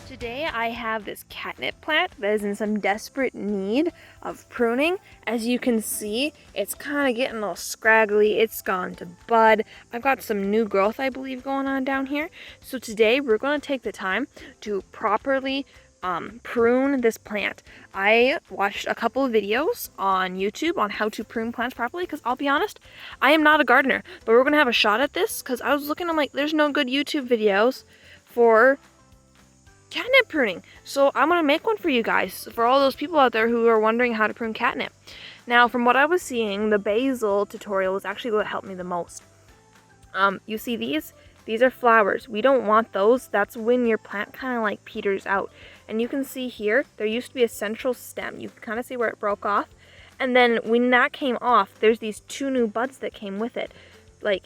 Today I have this catnip plant that is in some desperate need of pruning. As you can see, it's kind of getting all scraggly. It's gone to bud. I've got some new growth, I believe, going on down here. So today we're going to take the time to properly prune this plant. I watched a couple of videos on YouTube on how to prune plants properly because I'll be honest, I am not a gardener, but we're going to have a shot at this because I was looking, I'm like, there's no good YouTube videos for catnip pruning. So I'm going to make one for you guys, for all those people out there who are wondering how to prune catnip. Now, from what I was seeing, the basil tutorial was actually what helped me the most. You see these? These are flowers. We don't want those. That's when your plant kind of like peters out. And you can see here, there used to be a central stem. You can kind of see where it broke off. And then when that came off, there's these two new buds that came with it. Like,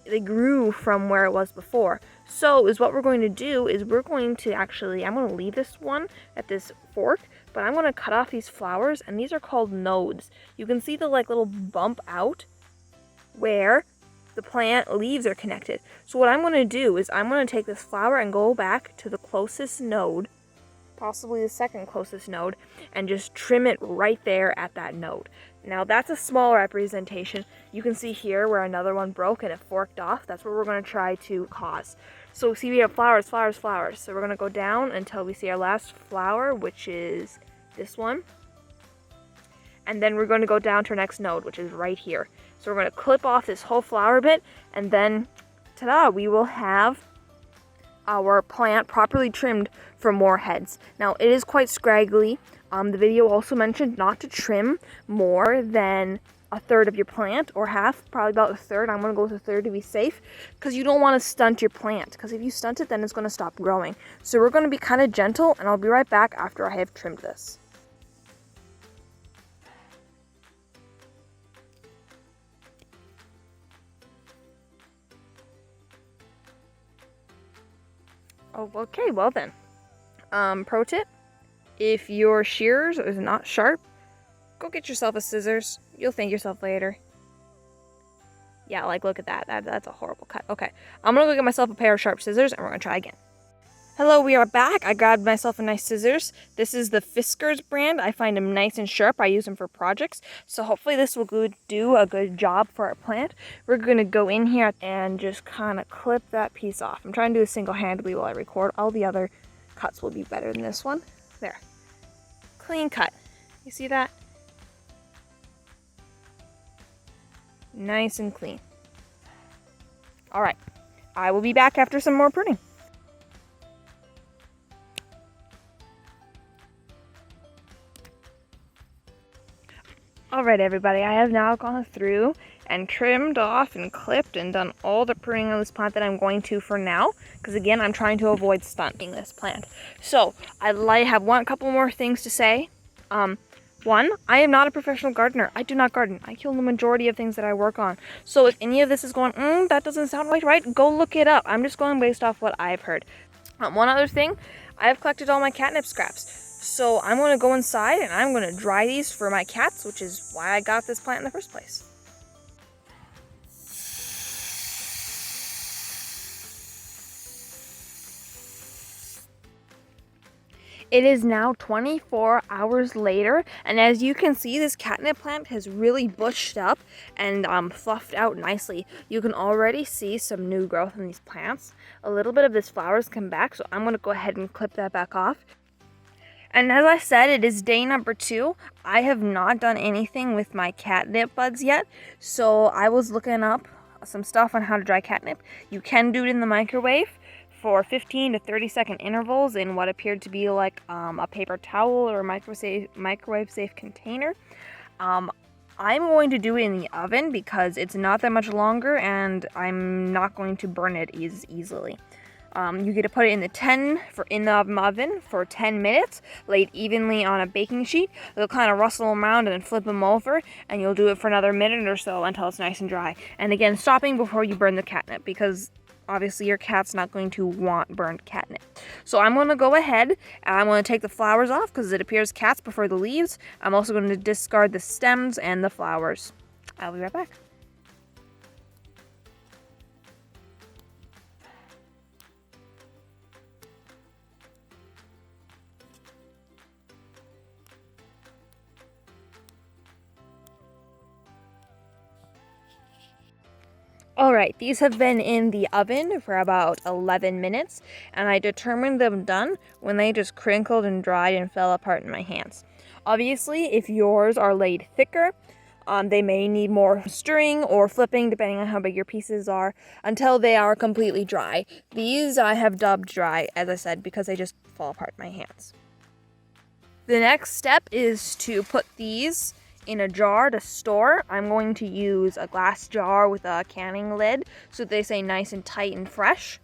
they grew from where it was before. So is what we're going to do is we're going to actually, I'm going to leave this one at this fork, but I'm going to cut off these flowers, and these are called nodes. You can see the like little bump out where the plant leaves are connected. So what I'm going to do is I'm going to take this flower and go back to the closest node, possibly the second closest node, and just trim it right there at that node. Now that's a small representation. You can see here where another one broke and it forked off. That's what we're going to try to cause. So see, we have flowers, flowers, flowers. So we're going to go down until we see our last flower, which is this one. And then we're going to go down to our next node, which is right here. So we're going to clip off this whole flower bit, and then, ta-da, we will have our plant properly trimmed for more heads. Now, it is quite scraggly. The video also mentioned not to trim more than a third of your plant, or half, probably about a third. I'm going to go with a third to be safe, because you don't want to stunt your plant, because if you stunt it, then it's going to stop growing. So we're going to be kind of gentle, and I'll be right back after I have trimmed this. Oh, okay, well then. Pro tip, if your shears is not sharp, go get yourself a scissors. You'll thank yourself later. Yeah, like, look at that. That's a horrible cut. Okay, I'm gonna go get myself a pair of sharp scissors, and we're gonna try again. Hello, we are back. I grabbed myself a nice scissors. This is the Fiskars brand. I find them nice and sharp. I use them for projects. So hopefully this will do a good job for our plant. We're going to go in here and just kind of clip that piece off. I'm trying to do this single-handedly while I record. All the other cuts will be better than this one. There. Clean cut. You see that? Nice and clean. All right. I will be back after some more pruning. Alright everybody, I have now gone through and trimmed off and clipped and done all the pruning on this plant that I'm going to for now, because again, I'm trying to avoid stunting this plant. So, I have a couple more things to say. One, I am not a professional gardener. I do not garden. I kill the majority of things that I work on. So if any of this is going, that doesn't sound right, go look it up. I'm just going based off what I've heard. One other thing, I have collected all my catnip scraps. So I'm going to go inside and I'm going to dry these for my cats, which is why I got this plant in the first place. It is now 24 hours later, and as you can see, this catnip plant has really bushed up and fluffed out nicely. You can already see some new growth in these plants. A little bit of this flower's come back, so I'm going to go ahead and clip that back off. And as I said, it is day number 2. I have not done anything with my catnip buds yet, so I was looking up some stuff on how to dry catnip. You can do it in the microwave for 15 to 30 second intervals in what appeared to be like a paper towel or a microwave safe container. I'm going to do it in the oven because it's not that much longer and I'm not going to burn it as easily. You get to put it in the oven for 10 minutes, laid evenly on a baking sheet. It'll kind of rustle them around and then flip them over, and you'll do it for another minute or so until it's nice and dry. And again, stopping before you burn the catnip, because obviously your cat's not going to want burned catnip. So I'm going to go ahead and I'm going to take the flowers off because it appears cats prefer the leaves. I'm also going to discard the stems and the flowers. I'll be right back. Alright, these have been in the oven for about 11 minutes, and I determined them done when they just crinkled and dried and fell apart in my hands. Obviously, if yours are laid thicker, they may need more stirring or flipping depending on how big your pieces are until they are completely dry. These I have dubbed dry, as I said, because they just fall apart in my hands. The next step is to put these in a jar to store. I'm going to use a glass jar with a canning lid so they stay nice and tight and fresh.